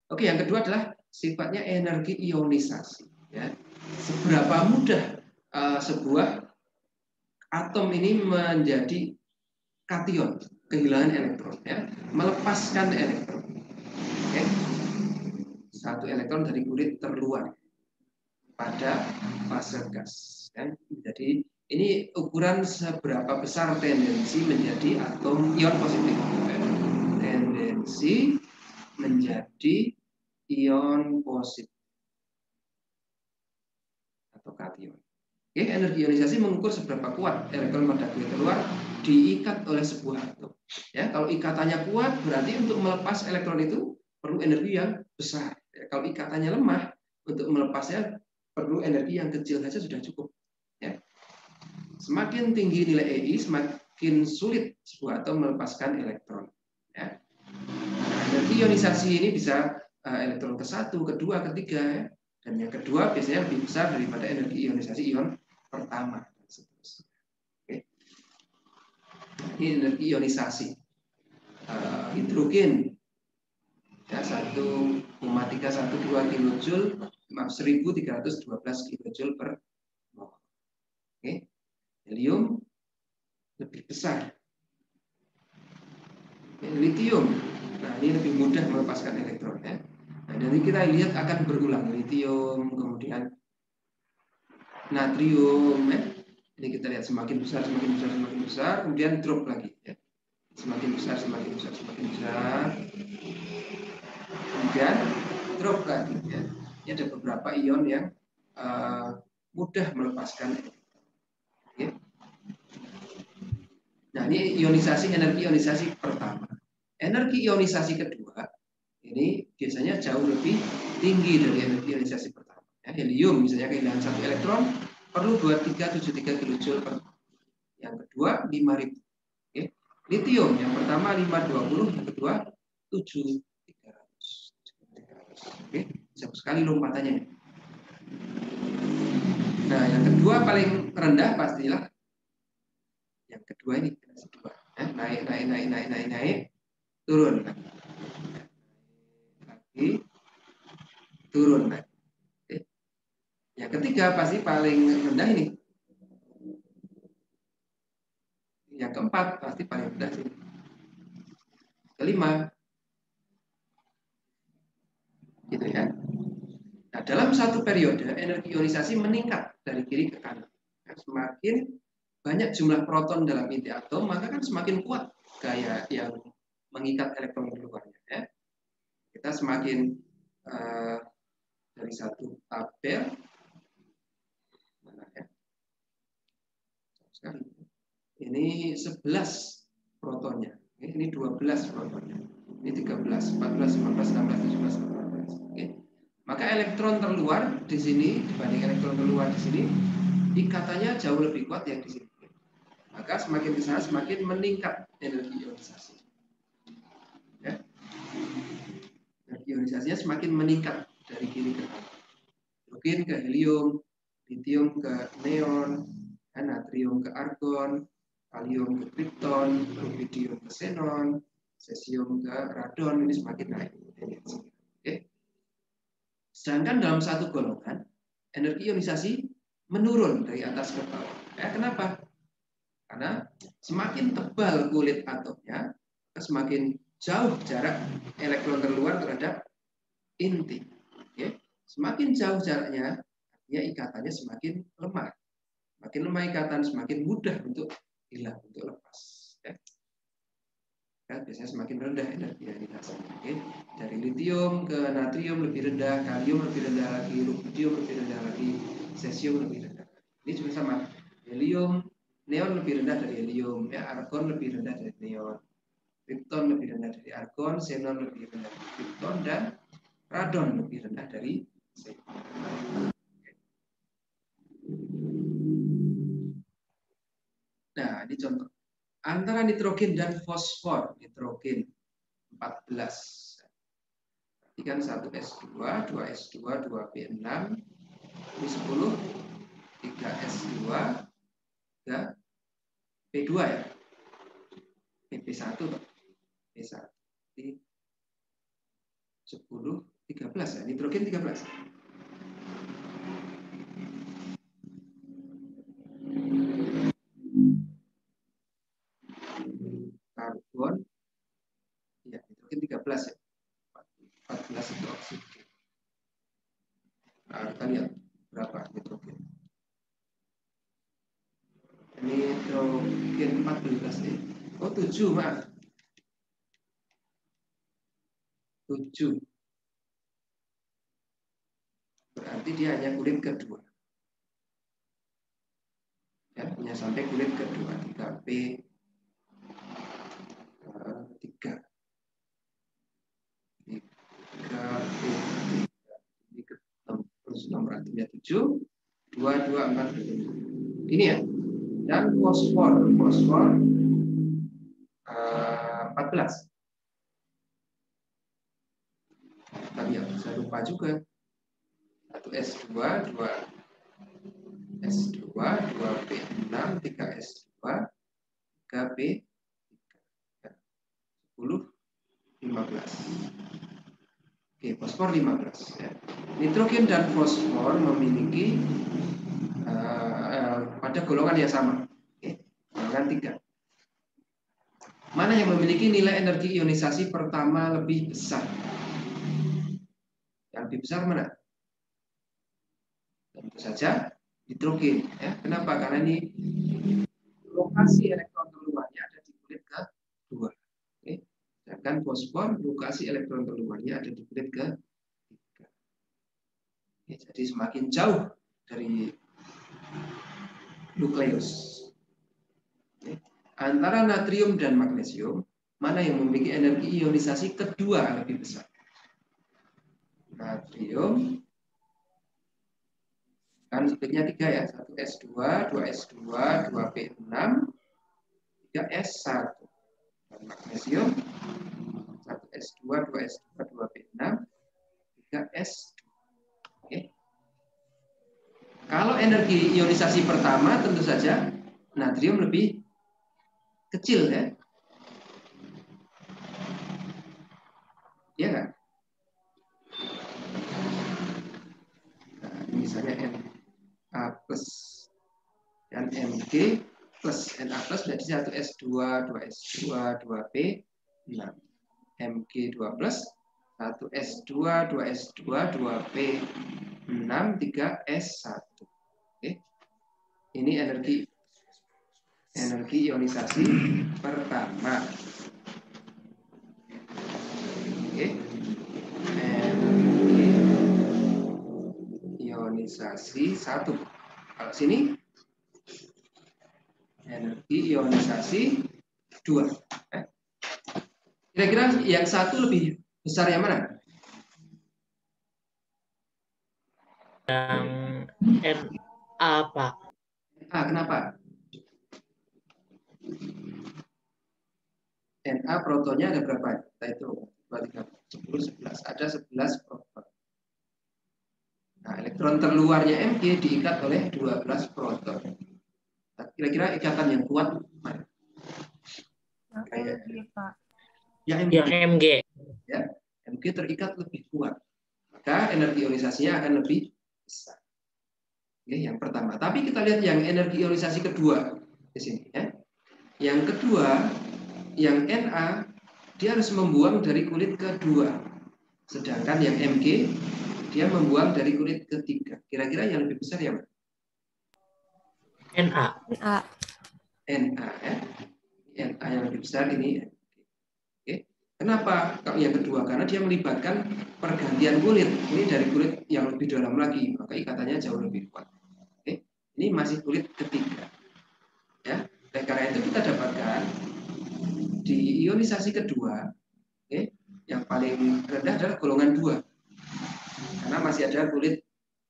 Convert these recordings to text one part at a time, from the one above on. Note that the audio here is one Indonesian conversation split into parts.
Oke, yang kedua adalah sifatnya energi ionisasi. Ya. Seberapa mudah sebuah atom ini menjadi kation, kehilangan elektron, ya, melepaskan elektron. Oke. Satu elektron dari kulit terluar pada fase gas. Ya. Jadi ini ukuran seberapa besar tendensi menjadi atom ion positif. Ya. Tendensi menjadi ion positif atau kation. Oke, energi ionisasi mengukur seberapa kuat elektron pada kulit terluar diikat oleh sebuah atom. Ya, kalau ikatannya kuat berarti untuk melepas elektron itu perlu energi yang besar. Ya, kalau ikatannya lemah untuk melepasnya perlu energi yang kecil saja sudah cukup. Ya. Semakin tinggi nilai EI, semakin sulit sebuah atom melepaskan elektron. Ya. Nah, energi ionisasi ini bisa elektron ke-1, ke-2, ke-3, ya. Dan yang kedua biasanya lebih besar daripada energi ionisasi ion pertama. Oke. Ini energi ionisasi. Hidrogen ya 1,312 kilojoule, 1312 kilojoule per mol. Oke. Helium lebih besar. Litium, nah ini lebih mudah melepaskan elektron, ya. Nah, nanti kita lihat akan berulang litium, kemudian natrium, ya. Ini kita lihat semakin besar, semakin besar, semakin besar, kemudian drop lagi, ya. Semakin besar, semakin besar, semakin besar, kemudian drop lagi, ya. Ini ada beberapa ion yang mudah melepaskan elektron. Ya. Nah, ini ionisasi, energi ionisasi pertama. Energi ionisasi kedua ini biasanya jauh lebih tinggi dari energi ionisasi pertama. Ya, helium misalnya kehilangan 1 elektron perlu 2373 kilojoule per mol. Yang kedua 5000. Oke. Litium yang pertama 520, yang kedua 7300. Oke, jauh sekali lompatannya. Nah, yang kedua paling rendah pastilah yang kedua ini, naik, turun lagi, turun lagi. Yang ketiga pasti paling rendah ini. Yang keempat pasti paling rendah sini. Kelima, gitu ya. Nah, dalam satu periode energi ionisasi meningkat dari kiri ke kanan. Nah, semakin banyak jumlah proton dalam inti atom, maka kan semakin kuat gaya yang mengikat elektron keluarnya. Ya. Kita semakin dari satu tabel, mana ya? Sekali. Ini 11 protonnya, ini 12 protonnya, ini 13, 14, 15, 16, 17, 18. Oke. Maka elektron terluar di sini dibanding elektron terluar di sini, ikatannya jauh lebih kuat yang di sini. Maka semakin ke sana semakin meningkat energi ionisasi. Ya. Energi ionisasinya semakin meningkat dari kiri ke kanan. Hidrogen ke helium, litium ke neon, natrium ke argon, kalium ke krypton, rubidium ke xenon, cesium ke radon, ini semakin naik. Oke. Sedangkan dalam satu golongan, energi ionisasi menurun dari atas ke bawah. Kenapa? Karena semakin tebal kulit atomnya, semakin jauh jarak elektron terluar terhadap inti. Oke. Semakin jauh jaraknya, artinya ikatannya semakin lemah. Makin lemah ikatan, semakin mudah untuk hilang, untuk lepas. Ya. Ya, biasanya semakin rendah energi ionisasi. Oke. Dari litium ke natrium lebih rendah, kalium lebih rendah lagi, rubidium lebih rendah lagi, cesium lebih rendah. Ini juga sama. Helium, neon lebih rendah dari helium, ya, argon lebih rendah dari neon, krypton lebih rendah dari argon, xenon lebih rendah dari krypton, dan radon lebih rendah dari xenon. Nah, ini contoh. Antara nitrogen dan fosfor, nitrogen 14. Perhatikan 1S2, 2S2, 2P6, ini 10, 3S2, 3 P2 ya. P1 P1. Jadi 10, 13 ya, nitrogen 13. Karbon, ya nitrogen 13 ya. 14 itu oksigen. Nah, kita lihat berapa nitrogen. Nitrogen 14 ya. Oh 7, maaf. 7. Berarti dia hanya kulit kedua. Ya, hanya sampai kulit kedua. 3P 3. 3P 3. Terus nomor artinya 7. 2, 2, 4. Ini ya. Dan fosfor 14. Tadi yang saya lupa juga. 1 S2, 2 S2, 2 P6, 3 S2, 3 P3. 10, 15. Oke, fosfor 15 ya. Nitrogen dan fosfor memiliki pada golongan yang sama. Oke, golongan 3. Mana yang memiliki nilai energi ionisasi pertama lebih besar? Yang lebih besar mana? Tentu saja nitrogen. Ya. Kenapa? Karena ini lokasi elektron terluarnya ada di kulit kedua. Oke. Sedangkan fosfor lokasi elektron terluarnya ada di kulit ketiga. Oke, jadi semakin jauh dari nukleus. Oke. Antara natrium dan magnesium, mana yang memiliki energi ionisasi kedua lebih besar? Natrium kan splitnya 3 ya, 1 S2, 2 S2, 2 P6, 3 S1. Dan magnesium 1 S2, 2 S2, 2 P6, 3 S2. Oke. Kalau energi ionisasi pertama tentu saja natrium lebih kecil ya. Iya kan? Nah, misalnya Na plus dan Mg plus Na plus berarti 1 S2, 2 S2, 2 P6. Mg 2 plus 1 S2, 2 S2, 2 P6, 3 S1. Oke. Ini energi ionisasi pertama. Oke. Energi ionisasi 1. Kalau sini energi ionisasi 2. Kira-kira yang satu lebih besar yang mana? Yang Na, Pak. Kenapa? Na protonnya ada berapa? Kita hitung. 2, 3, 10, 11. Ada 11 proton. Nah, elektron terluarnya Mg diikat oleh 12 proton. Nah, kira-kira ikatan yang kuat mana? Yang Mg, Pak. Yang Mg. Ya, Mg terikat lebih kuat. Maka energi ionisasinya akan lebih besar. Oke, yang pertama. Tapi kita lihat yang energi ionisasi kedua di sini ya. Yang kedua, yang Na dia harus membuang dari kulit kedua. Sedangkan yang Mg dia membuang dari kulit ketiga. Kira-kira yang lebih besar yang mana? Na. Na ya. Na yang lebih besar ini. Oke. Kenapa? Kalau yang kedua karena dia melibatkan pergantian kulit. Ini dari kulit yang lebih dalam lagi, maka ikatannya jauh lebih kuat. Oke. Ini masih kulit ketiga. Ya. Dan karena itu kita dapatkan di ionisasi kedua, oke, yang paling rendah adalah golongan 2. Karena masih ada kulit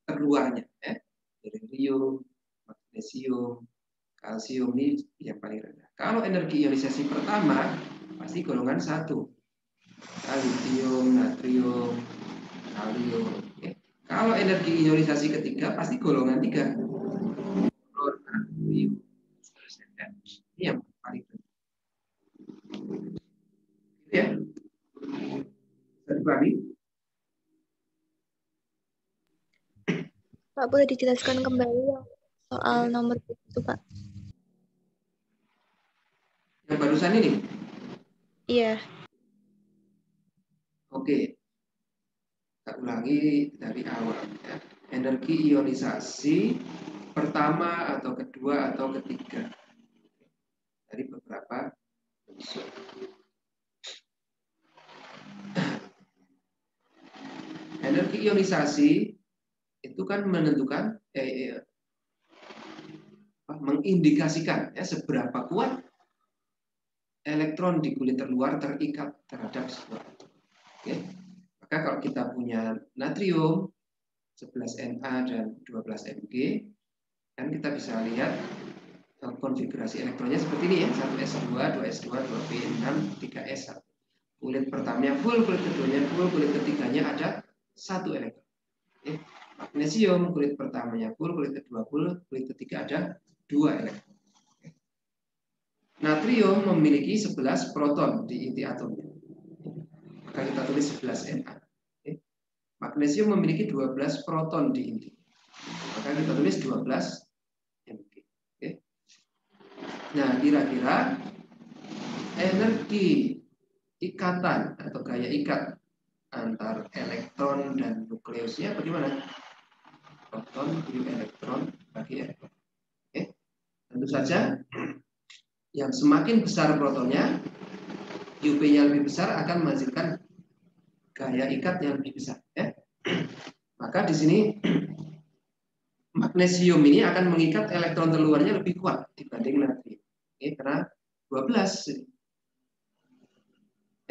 terluarnya, ya. Berilium, magnesium, kalsium ini yang paling rendah. Kalau energi ionisasi pertama pasti golongan 1. Litium, natrium, kalium. Oke. Kalau energi ionisasi ketiga pasti golongan 3. Klor, natrium, ini yang paling rendah. Ya. Bisa dipahami? Pak, boleh dijelaskan kembali ya soal nomor itu, Pak? Yang barusan ini? Iya. Oke, kita ulangi dari awal ya. Energi ionisasi pertama atau kedua atau ketiga dari beberapa unsur. Energi ionisasi itu kan menentukan mengindikasikan ya seberapa kuat elektron di kulit terluar terikat terhadap sebuah atom. Oke. Maka kalau kita punya natrium 11Na dan 12Mg, kan kita bisa lihat konfigurasi elektronnya seperti ini ya, 1s2, 2s2, 2p6, 3s1. Kulit pertamanya full, kulit keduanya full, kulit ketiganya ada 1 elektron. Oke. Magnesium kulit pertamanya full, kulit kedua full, kulit ketiga ada 2 elektron. Oke. Natrium memiliki 11 proton di inti atomnya. Maka kita tulis 11Na. Oke. Magnesium memiliki 12 proton di inti. Maka kita tulis 12Mg. Oke. Nah, kira-kira energi ikatan atau gaya ikat antar elektron dan nukleusnya bagaimana? Proton bagi elektron bagi elektron. Oke. Tentu saja yang semakin besar protonnya, UP-nya lebih besar akan menghasilkan gaya ikat yang lebih besar. Ya. Maka di sini magnesium ini akan mengikat elektron terluarnya lebih kuat dibanding natrium. Oke, karena 12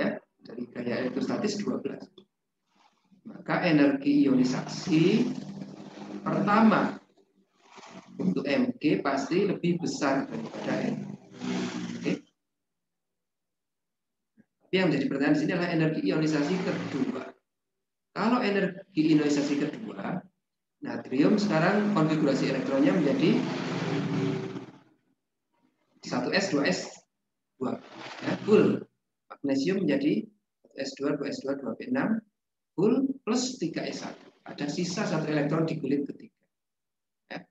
ya, dari gaya elektrostatis 12. Maka energi ionisasi pertama untuk Mg pasti lebih besar daripada N. Oke. Tapi yang menjadi pertanyaan di sini adalah energi ionisasi kedua. Kalau energi ionisasi kedua, natrium sekarang konfigurasi elektronnya menjadi 1s, 2s, 2. Ya, full. Magnesium menjadi 1s2, 2s2, 2p6 full plus 3s1. Ada sisa 1 elektron di kulit ketiga. Ya.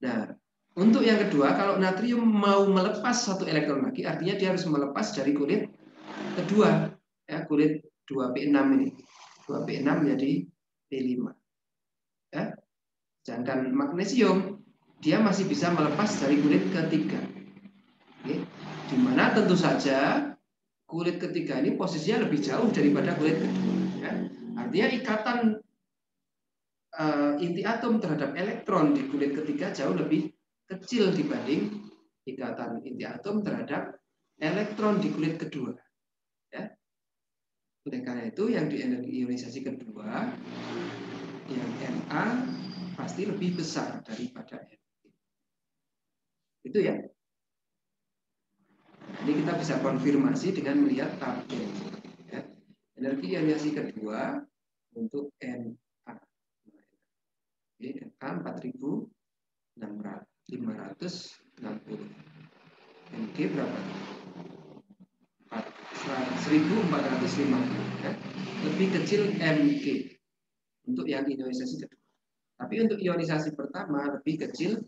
Nah, untuk yang kedua, kalau natrium mau melepas 1 elektron lagi, artinya dia harus melepas dari kulit kedua, ya, kulit 2p6 ini. 2p6 menjadi p5. Ya. Sedangkan magnesium dia masih bisa melepas dari kulit ketiga. Oke. Di mana tentu saja kulit ketiga ini posisinya lebih jauh daripada kulit kedua. Ya. Artinya ikatan inti atom terhadap elektron di kulit ketiga jauh lebih kecil dibanding ikatan inti atom terhadap elektron di kulit kedua. Ya. Oleh karena itu yang di energi ionisasi kedua, yang Na pasti lebih besar daripada N. Itu ya. Ini kita bisa konfirmasi dengan melihat tabel. Ya. Energi ionisasi kedua untuk Na. Na 4.560. Mg berapa? 1.450. Ya. Lebih kecil Mg untuk yang ionisasi kedua. Tapi untuk ionisasi pertama lebih kecil.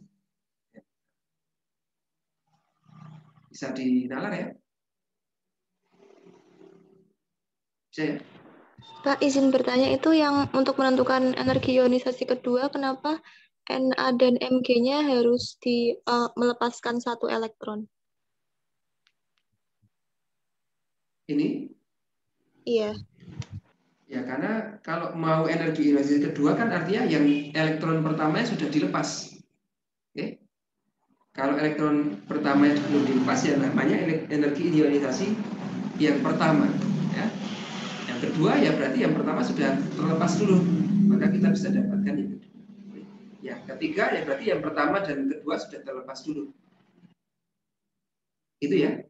Bisa dinalar ya? Bisa ya? Pak, izin bertanya, itu yang untuk menentukan energi ionisasi kedua, kenapa Na dan Mg-nya harus melepaskan 1 elektron? Ini? Iya. Ya, karena kalau mau energi ionisasi kedua kan artinya yang elektron pertamanya sudah dilepas. Oke? Kalau elektron pertamanya belum dilepas ya namanya energi ionisasi yang pertama. Ya. Yang kedua ya berarti yang pertama sudah terlepas dulu, maka kita bisa dapatkan itu. Yang ketiga ya berarti yang pertama dan kedua sudah terlepas dulu. Itu ya.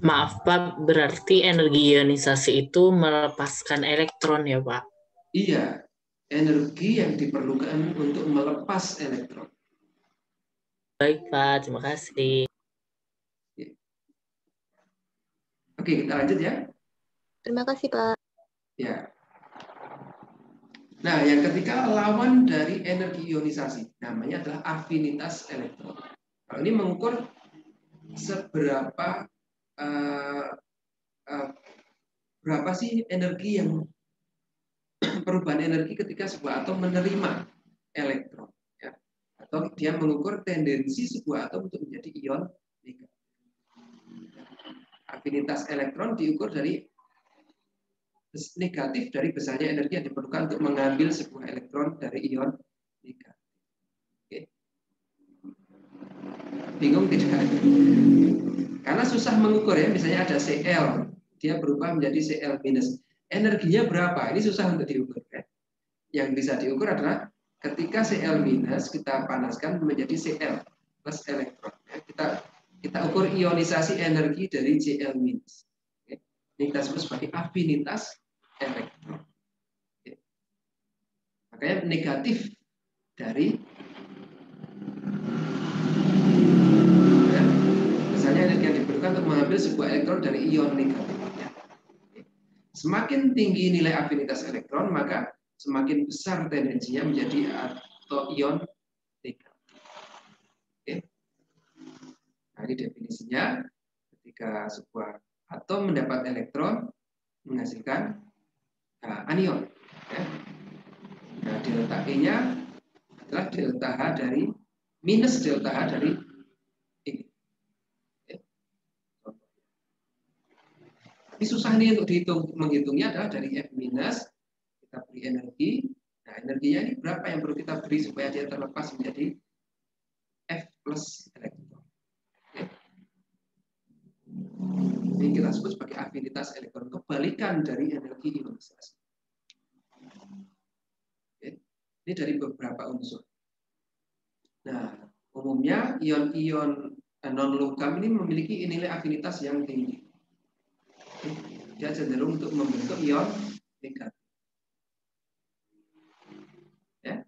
Maaf Pak, berarti energi ionisasi itu melepaskan elektron ya Pak? Iya, energi yang diperlukan untuk melepas elektron. Baik Pak, terima kasih. Oke, kita lanjut ya. Terima kasih, Pak. Ya. Nah, yang ketiga lawan dari energi ionisasi, namanya adalah afinitas elektron. Kalau ini mengukur seberapa berapa sih energi yang perubahan energi ketika sebuah atom menerima elektron, ya. Atau dia mengukur tendensi sebuah atom untuk menjadi ion negatif. Afinitas elektron diukur dari negatif dari besarnya energi yang diperlukan untuk mengambil sebuah elektron dari ion negatif. Oke. Bingung tidak? Karena susah mengukur ya, misalnya ada Cl, dia berubah menjadi Cl minus. Energinya berapa? Ini susah untuk diukur. Ya. Yang bisa diukur adalah ketika Cl minus kita panaskan menjadi Cl plus elektron. Ya. Kita ukur ionisasi energi dari Cl minus. Oke. Ini kita sebut sebagai afinitas elektron. Oke. Makanya negatif dari misalnya energi yang diperlukan untuk mengambil sebuah elektron dari ion negatif. Semakin tinggi nilai afinitas elektron, maka semakin besar tendensinya menjadi atau ion negatif. Oke. Nah, ini definisinya. Ketika sebuah atom mendapat elektron, menghasilkan anion. Ya. Nah, delta E-nya adalah delta H dari minus delta H dari ini. Ya. Tapi susah nih untuk menghitungnya adalah dari F minus kita beri energi. Nah, energinya ini berapa yang perlu kita beri supaya dia terlepas menjadi F plus elektron. Ya. Ini kita sebut sebagai afinitas elektron, kebalikan dari energi ionisasi. Oke. Ini dari beberapa unsur. Nah, umumnya ion-ion non-logam ini memiliki nilai afinitas yang tinggi. Oke. Dia cenderung untuk membentuk ion negatif. Ya.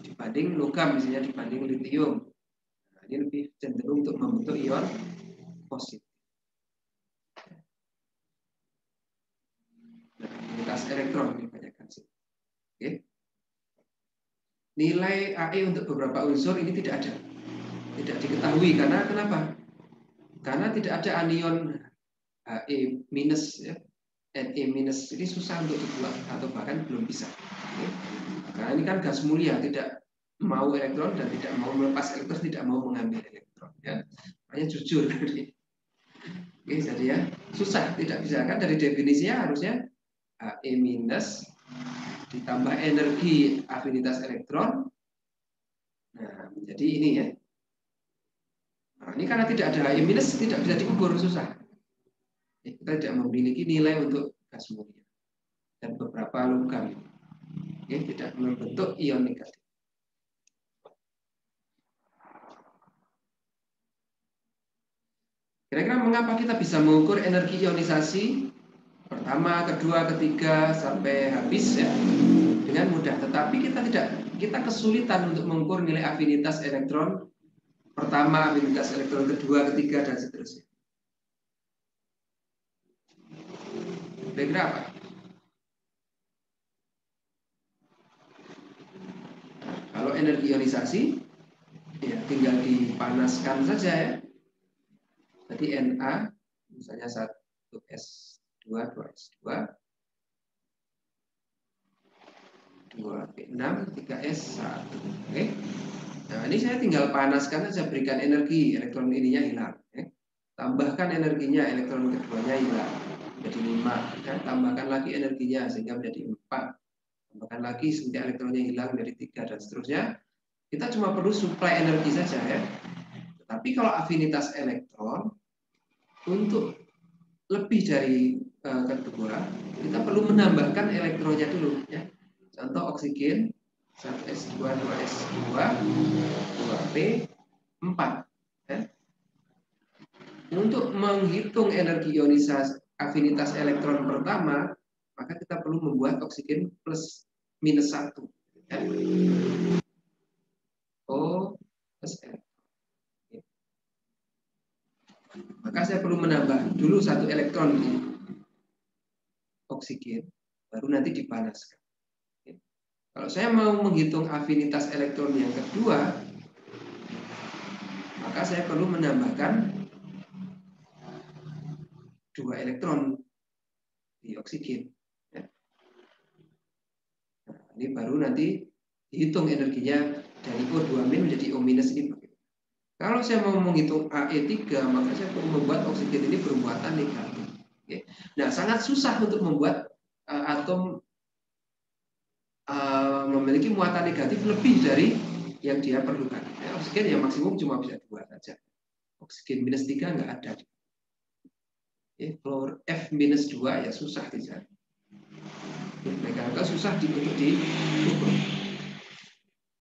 Dibanding logam, misalnya dibanding litium. Nah, ini lebih cenderung untuk membentuk ion positif. Afinitas elektron dibanyakan sih. Oke. Nilai AE untuk beberapa unsur ini tidak ada, tidak diketahui karena kenapa? Karena tidak ada anion AE minus, ya. Na minus ini susah untuk dibuat atau bahkan belum bisa. Oke. Karena ini kan gas mulia, tidak mau elektron dan tidak mau melepas elektron, tidak mau mengambil elektron. Ya. Makanya jujur. Oke, jadi ya susah, tidak bisa kan dari definisinya harusnya AE minus ditambah energi afinitas elektron. Nah, jadi ini ya. Nah, ini karena tidak ada AE minus tidak bisa diukur, susah. Kita tidak memiliki nilai untuk gas mulia dan beberapa logam. Tidak membentuk ion negatif. Kira-kira mengapa kita bisa mengukur energi ionisasi pertama, kedua, ketiga sampai habis ya dengan mudah, tetapi kita kesulitan untuk mengukur nilai afinitas elektron pertama, afinitas elektron kedua, ketiga dan seterusnya. Kira-kira apa? Kalau energi ionisasi ya tinggal dipanaskan saja ya. Jadi Na misalnya 1S2, 2S2, 2P6, 3S1. Oke. Nah, ini saya tinggal panaskan saja, berikan energi, elektron ininya hilang. Tambahkan energinya, elektron keduanya hilang. Jadi 5. Dan tambahkan lagi energinya sehingga menjadi 4. Tambahkan lagi sehingga elektronnya hilang menjadi 3 dan seterusnya. Kita cuma perlu suplai energi saja ya. Tapi kalau afinitas elektron untuk lebih dari kedua, kita perlu menambahkan elektronnya dulu ya. Contoh oksigen 1S2, 2S2, 2P4 ya. Untuk menghitung energi ionisasi afinitas elektron pertama, maka kita perlu membuat oksigen plus minus 1 ya. O plus elektron. Maka saya perlu menambah dulu 1 elektron di oksigen, baru nanti dipanaskan. Kalau saya mau menghitung afinitas elektron yang kedua, maka saya perlu menambahkan 2 elektron di oksigen. Nah, ini baru nanti dihitung energinya dari O2- menjadi O- ini. Kalau saya mau menghitung AE3, maka saya perlu membuat oksigen ini bermuatan negatif. Oke. Nah, sangat susah untuk membuat atom memiliki muatan negatif lebih dari yang dia perlukan. Oksigen yang maksimum cuma bisa 2 saja. Oksigen -3 nggak ada. Fluor F-2 ya susah dicari. Mereka susah untuk diukur.